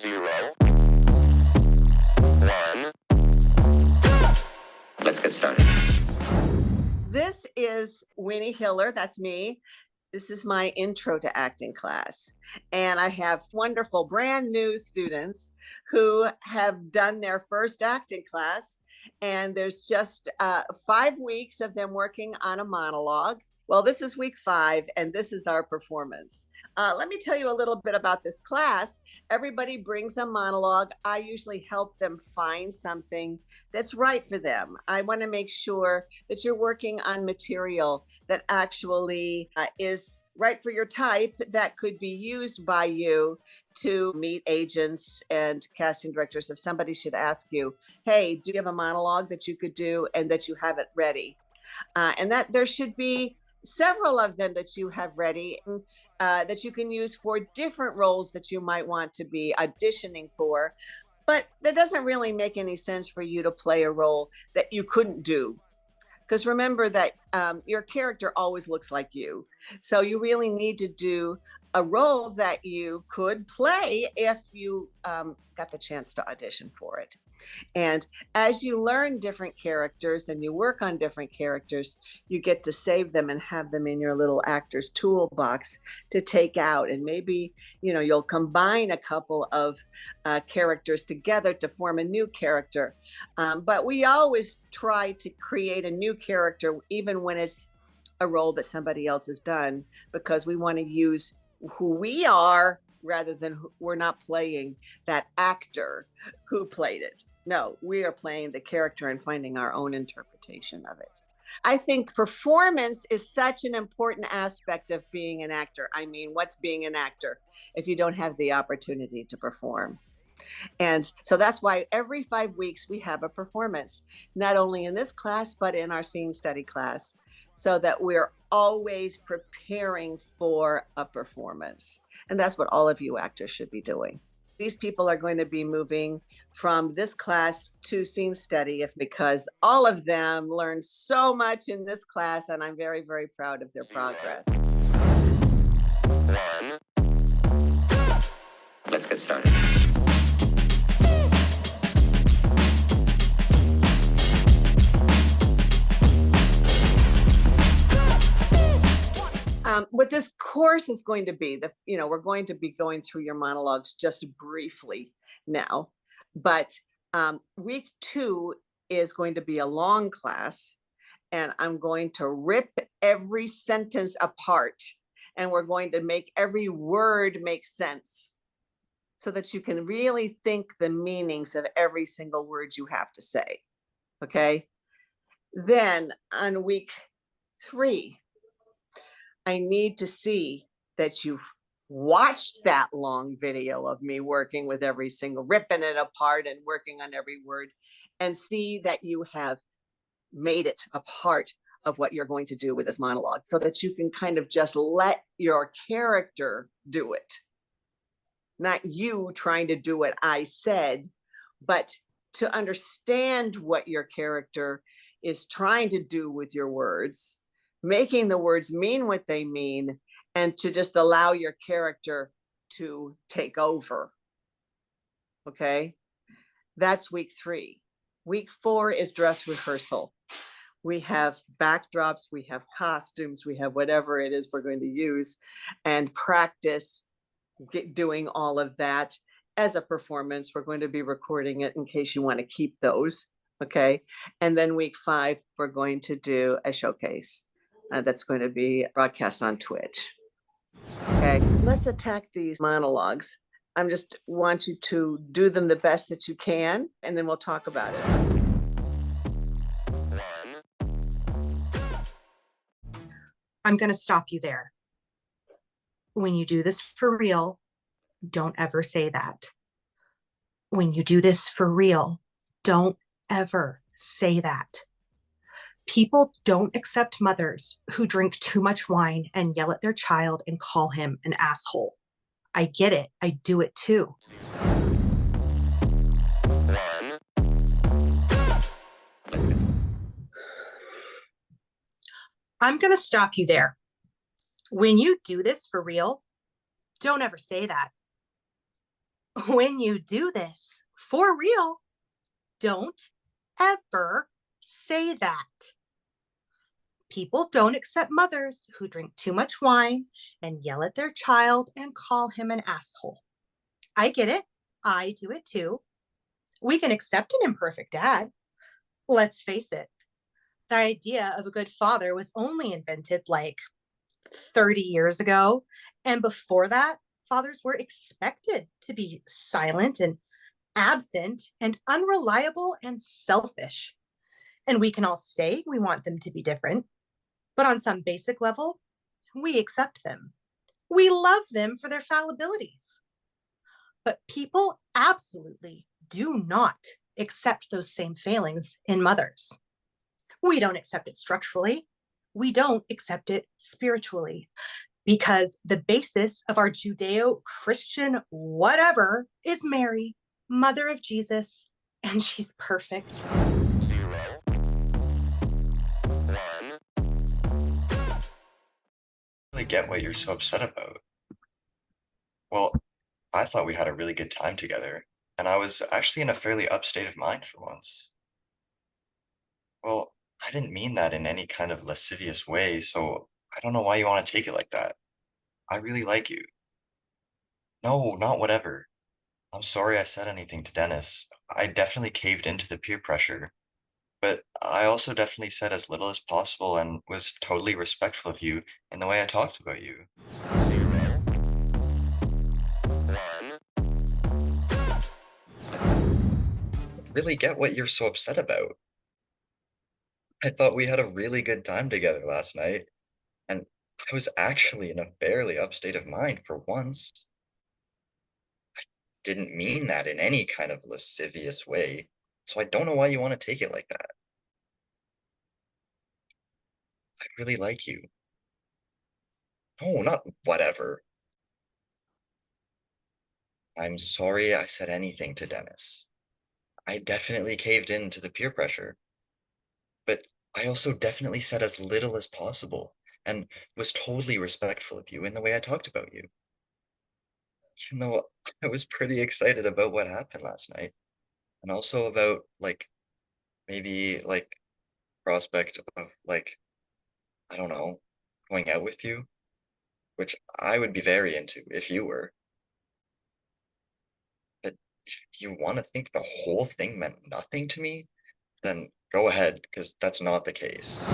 0, 1. Let's get started. This is Winnie Hiller. That's me. This is my intro to acting class. And I have wonderful brand new students who have done their first acting class. And there's just 5 weeks of them working on a monologue. Well, this is week 5, and this is our performance. Let me tell you a little bit about this class. Everybody brings a monologue. I usually help them find something that's right for them. I want to make sure that you're working on material that actually is right for your type, that could be used by you to meet agents and casting directors. If somebody should ask you, hey, do you have a monologue that you could do, and that you have it ready? And that there should be several of them that you have ready, that you can use for different roles that you might want to be auditioning for. But that doesn't really make any sense for you to play a role that you couldn't do, because remember that your character always looks like you. So you really need to do a role that you could play if you got the chance to audition for it. And as you learn different characters and you work on different characters, you get to save them and have them in your little actor's toolbox to take out. And maybe, you'll combine a couple of characters together to form a new character. But we always try to create a new character, even when it's a role that somebody else has done, because we want to use who we are rather than we're not playing that actor who played it. No, we are playing the character and finding our own interpretation of it. I think performance is such an important aspect of being an actor. I mean, what's being an actor if you don't have the opportunity to perform? And so that's why every 5 weeks we have a performance, not only in this class, but in our scene study class, so that we're always preparing for a performance. And that's what all of you actors should be doing. These people are going to be moving from this class to scene study because all of them learned so much in this class, and I'm very, very proud of their progress. 1. Let's get started. What this course is going to be, we're going to be going through your monologues just briefly now, but week 2 is going to be a long class, and I'm going to rip every sentence apart, and we're going to make every word make sense so that you can really think the meanings of every single word you have to say. Okay. Then on week 3, I need to see that you've watched that long video of me working with every single, ripping it apart and working on every word, and see that you have made it a part of what you're going to do with this monologue, so that you can kind of just let your character do it. Not you trying to do what I said, but to understand what your character is trying to do with your words, making the words mean what they mean, and to just allow your character to take over. Okay, that's week 3. Week 4 is dress rehearsal. We have backdrops, we have costumes, we have whatever it is we're going to use, and practice doing all of that as a performance. We're going to be recording it in case you want to keep those. Okay, and then week 5, we're going to do a showcase. That's going to be broadcast on Twitch. Okay, let's attack these monologues. I just want you to do them the best that you can, and then we'll talk about it. 1. I'm going to stop you there. When you do this for real, don't ever say that. When you do this for real, don't ever say that. People don't accept mothers who drink too much wine and yell at their child and call him an asshole. I get it. I do it too. 1. I'm going to stop you there. When you do this for real, don't ever say that. When you do this for real, don't ever say that. People don't accept mothers who drink too much wine and yell at their child and call him an asshole. I get it. I do it too. We can accept an imperfect dad. Let's face it, the idea of a good father was only invented like 30 years ago. And before that, fathers were expected to be silent and absent and unreliable and selfish. And we can all say we want them to be different, but on some basic level, we accept them. We love them for their fallibilities. But people absolutely do not accept those same failings in mothers. We don't accept it structurally. We don't accept it spiritually because the basis of our Judeo Christian whatever is Mary, mother of Jesus, and she's perfect. 1. Really get what you're so upset about. Well, I thought we had a really good time together, and I was actually in a fairly up state of mind for once. Well, I didn't mean that in any kind of lascivious way, so I don't know why you want to take it like that. I really like you. No, not whatever. I'm sorry I said anything to Dennis. I definitely caved into the peer pressure, but I also definitely said as little as possible and was totally respectful of you in the way I talked about you. 1. Really get what you're so upset about. I thought we had a really good time together last night, and I was actually in a fairly up state of mind for once. Didn't mean that in any kind of lascivious way, so I don't know why you want to take it like that. I really like you. No, not whatever. I'm sorry I said anything to Dennis. I definitely caved in to the peer pressure, but I also definitely said as little as possible and was totally respectful of you in the way I talked about you. Even though I was pretty excited about what happened last night, and also about, like, maybe, like, prospect of, like, I don't know, going out with you, which I would be very into if you were. But if you wanna think the whole thing meant nothing to me, then go ahead, because that's not the case.